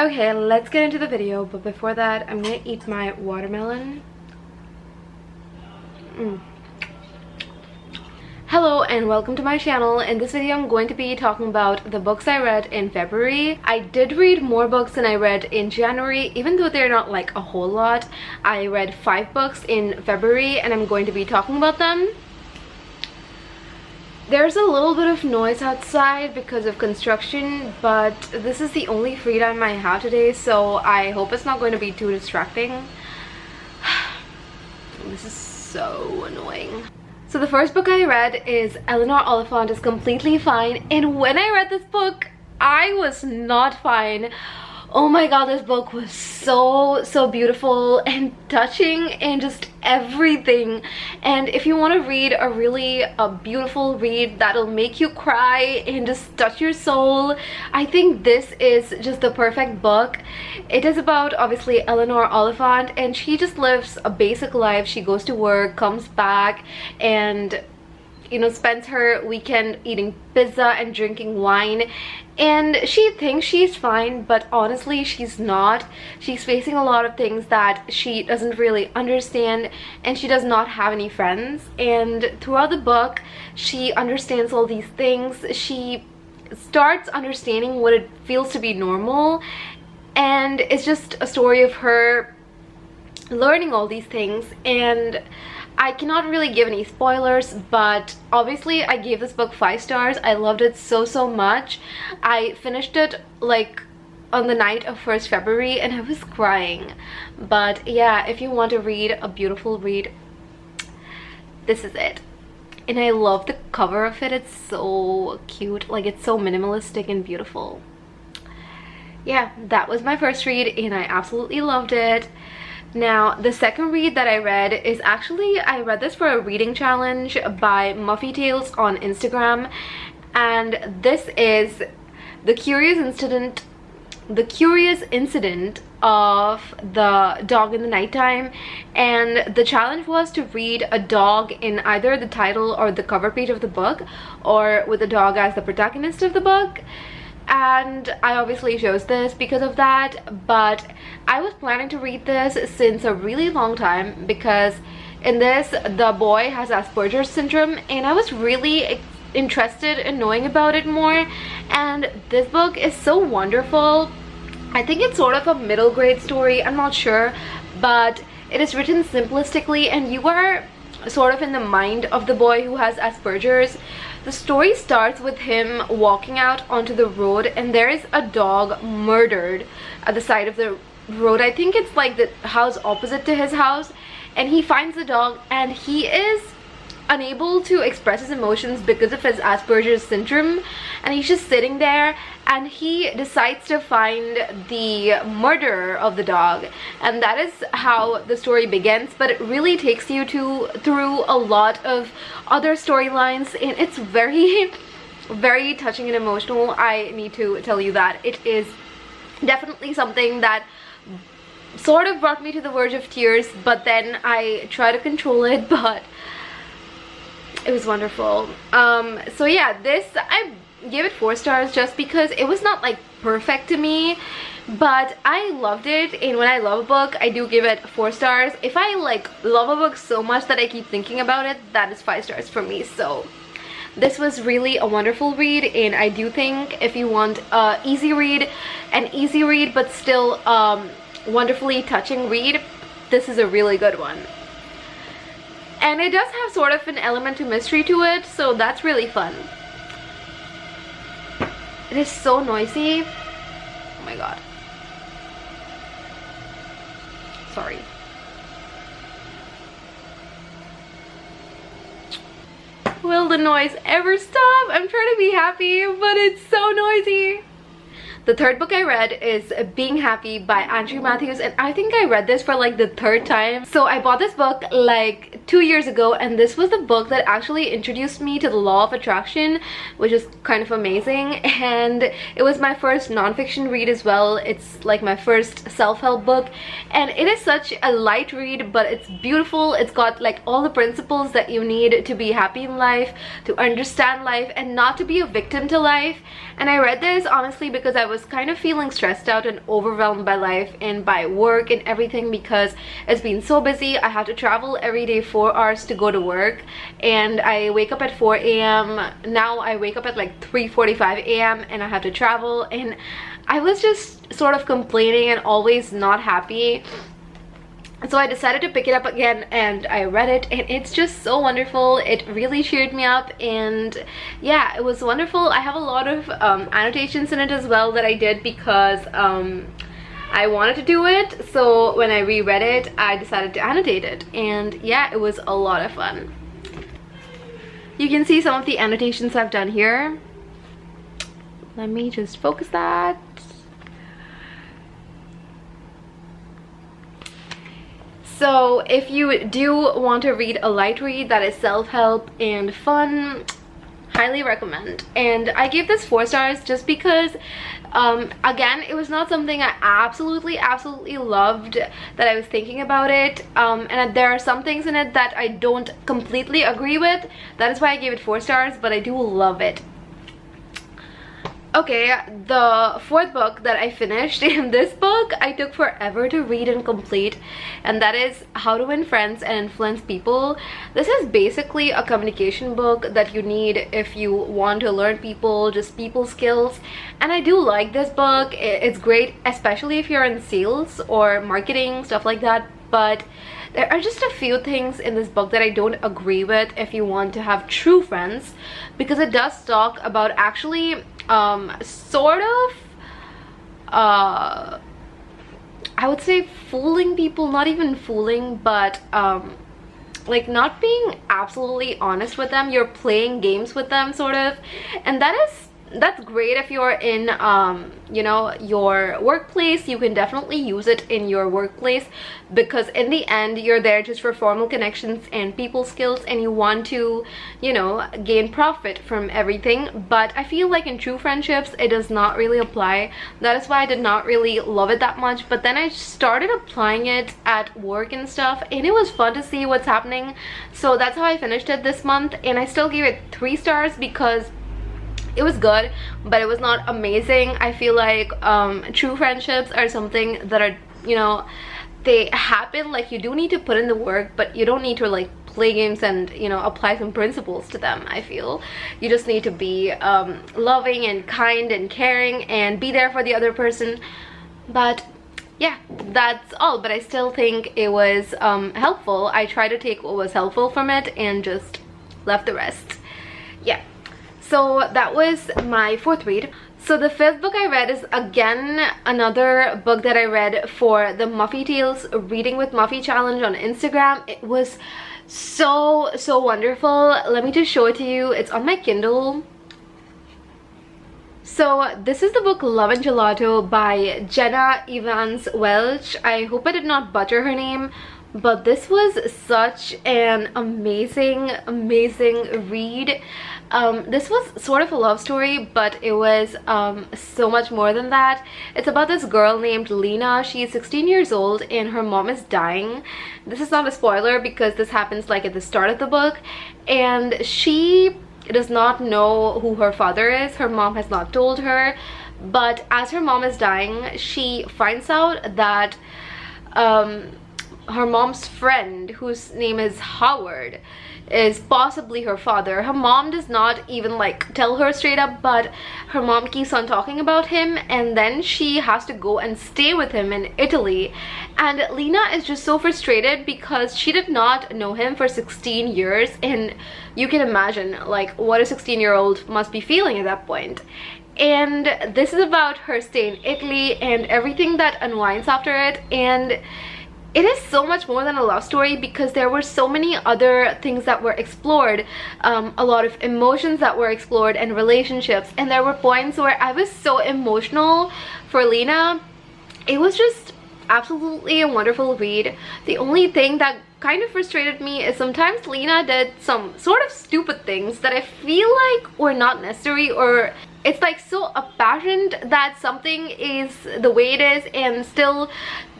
Okay, let's get into the video, but before that, I'm gonna eat my watermelon. Hello and welcome to my channel. In this video, I'm going to be talking about the books I read in February. I did read more books than I read in January, even though they're not like a whole lot. I read 5 books in February and I'm going to be talking about them. There's a little bit of noise outside because of construction, but this is the only free time I have today, so I hope it's not going to be too distracting. This is so annoying. So the first book I read is Eleanor, Oliphant is Completely Fine, and when I read this book, I was not fine. Oh my god, this book was so beautiful and touching and just everything. And if you want to read a really beautiful read that'll make you cry and just touch your soul, I think this is just the perfect book. It is about obviously Eleanor Oliphant, and she just lives a basic life. She goes to work, comes back, and spends her weekend eating pizza and drinking wine, and she thinks she's fine, but honestly she's not. She's facing a lot of things that she doesn't really understand, and she does not have any friends. And throughout the book, she understands all these things. She starts understanding what it feels to be normal, and it's just a story of her learning all these things. And I cannot really give any spoilers, but obviously I gave this book 5 stars. I loved it so much. I finished it like on the night of 1st February and I was crying. But yeah, if you want to read a beautiful read, this is it. And I love the cover of it. It's so cute. Like, it's so minimalistic and beautiful. Yeah, that was my first read and I absolutely loved it. Now, the second read that I read is actually, I read this for a reading challenge by Muffy Tales on Instagram, and this is The Curious Incident of the Dog in the Nighttime. And the challenge was to read a dog in either the title or the cover page of the book, or with a dog as the protagonist of the book. And I obviously chose this because of that, but I was planning to read this since a really long time, because in this the boy has Asperger's syndrome and I was really interested in knowing about it more. And this book is so wonderful. I think it's sort of a middle grade story, I'm not sure, but it is written simplistically and you are sort of in the mind of the boy who has Asperger's. The story starts with him walking out onto the road and there is a dog murdered at the side of the road. I think it's like the house opposite to his house, and he finds the dog and he is unable to express his emotions because of his Asperger's syndrome, and he's just sitting there and he decides to find the murderer of the dog, and that is how the story begins. But it really takes you through a lot of other storylines, and it's very touching and emotional. I need to tell you that it is definitely something that sort of brought me to the verge of tears, but then I try to control it, but it was wonderful. So yeah, this I gave it 4 stars just because it was not like perfect to me, but I loved it. And when I love a book, I do give it 4 stars. If I like love a book so much that I keep thinking about it, that is 5 stars for me. So this was really a wonderful read, and I do think if you want an easy read but still wonderfully touching read, this is a really good one. And it does have sort of an element to mystery to it, so that's really fun. It is so noisy. Oh my god. Sorry. Will the noise ever stop? I'm trying to be happy, but it's so noisy. The third book I read is Being Happy by Andrew Matthews, and I think I read this for like the 3rd time. So I bought this book like 2 years ago, and this was the book that actually introduced me to the law of attraction, which is kind of amazing. And it was my first non-fiction read as well. It's like my first self-help book, and it is such a light read, but it's beautiful. It's got like all the principles that you need to be happy in life, to understand life, and not to be a victim to life. And I read this honestly because I was kind of feeling stressed out and overwhelmed by life and by work and everything, because it's been so busy. I have to travel every day 4 hours to go to work, and I wake up at 4 a.m. Now I wake up at like 3:45 a.m. and I have to travel, and I was just sort of complaining and always not happy. So I decided to pick it up again, and I read it, and it's just so wonderful. It really cheered me up, and yeah, it was wonderful. I have a lot of annotations in it as well that I did because I wanted to do it. So when I reread it, I decided to annotate it, and yeah, it was a lot of fun. You can see some of the annotations I've done here. Let me just focus that. So if you do want to read a light read that is self-help and fun, highly recommend. And I gave this 4 stars just because again, it was not something I absolutely loved that I was thinking about it, and there are some things in it that I don't completely agree with. That is why I gave it 4 stars, but I do love it. Okay, the 4th book that I finished, in this book I took forever to read and complete, and that is How to Win Friends and Influence People. This is basically a communication book that you need if you want to learn people, just people skills, and I do like this book. It's great, especially if you're in sales or marketing, stuff like that, but there are just a few things in this book that I don't agree with if you want to have true friends, because it does talk about actually sort of I would say fooling people, not even fooling, but like not being absolutely honest with them. You're playing games with them sort of, and that's great if you're in you know, your workplace. You can definitely use it in your workplace, because in the end you're there just for formal connections and people skills, and you want to, you know, gain profit from everything. But I feel like in true friendships it does not really apply. That is why I did not really love it that much. But then I started applying it at work and stuff, and it was fun to see what's happening. So that's how I finished it this month, and I still gave it 3 stars because it was good, but it was not amazing. I feel like true friendships are something that are, you know, they happen. Like, you do need to put in the work, but you don't need to like play games and, you know, apply some principles to them. I feel you just need to be loving and kind and caring and be there for the other person. But yeah, that's all. But I still think it was helpful. I tried to take what was helpful from it and just left the rest. Yeah. So that was my 4th read. So the 5th book I read is again another book that I read for the Muffy Tales Reading with Muffy challenge on Instagram. It was so wonderful. Let me just show it to you. It's on my Kindle. So this is the book Lovin Gelato by Jenna Evans Welch. I hope I did not butcher her name, but this was such an amazing read. This was sort of a love story, but it was so much more than that. It's about this girl named Lena. She's 16 years old and her mom is dying. This is not a spoiler because this happens like at the start of the book, and she does not know who her father is. Her mom has not told her, but as her mom is dying, she finds out that her mom's friend, whose name is Howard, is possibly her father. Her mom does not even like tell her straight up, but her mom keeps on talking about him, and then she has to go and stay with him in Italy. And Lena is just so frustrated because she did not know him for 16 years, and you can imagine like what a 16-year-old must be feeling at that point. And this is about her stay in Italy and everything that unwinds after it, and it is so much more than a love story because there were so many other things that were explored, a lot of emotions that were explored and relationships, and there were points where I was so emotional for Lena. It was just absolutely a wonderful read. The only thing that kind of frustrated me is sometimes Lena did some sort of stupid things that I feel like were not necessary, or it's like so apparent that something is the way it is and still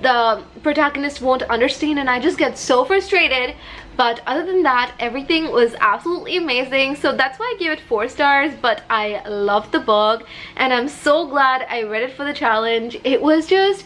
the protagonist won't understand, and I just get so frustrated. But other than that, everything was absolutely amazing. So that's why I gave it 4 stars. But I loved the book and I'm so glad I read it for the challenge. It was just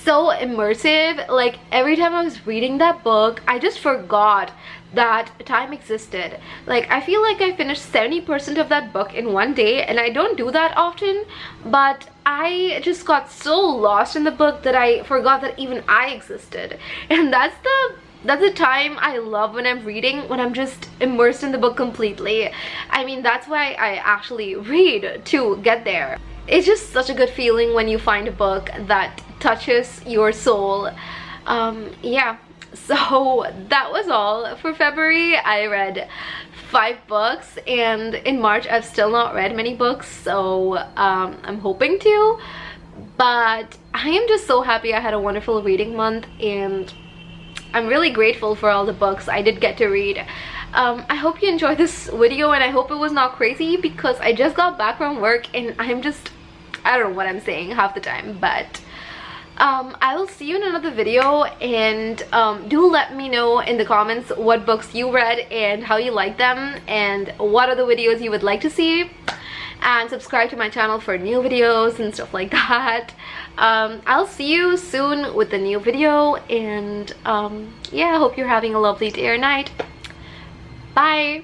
so immersive. Like every time I was reading that book, I just forgot that time existed. Like I feel like I finished 70% of that book in one day, and I don't do that often, but I just got so lost in the book that I forgot that even I existed. And that's the time I love when I'm reading, when I'm just immersed in the book completely. I mean, that's why I actually read to get there. It's just such a good feeling when you find a book that touches your soul. Yeah, so that was all for February. I read 5 books, and in March I've still not read many books, so I'm hoping to. But I am just so happy I had a wonderful reading month, and I'm really grateful for all the books I did get to read. I hope you enjoyed this video, and I hope it was not crazy because I just got back from work and I don't know what I'm saying half the time. But I will see you in another video, and do let me know in the comments what books you read and how you like them, and what other videos you would like to see, and subscribe to my channel for new videos and stuff like that. I'll see you soon with a new video, and yeah, I hope you're having a lovely day or night. Bye.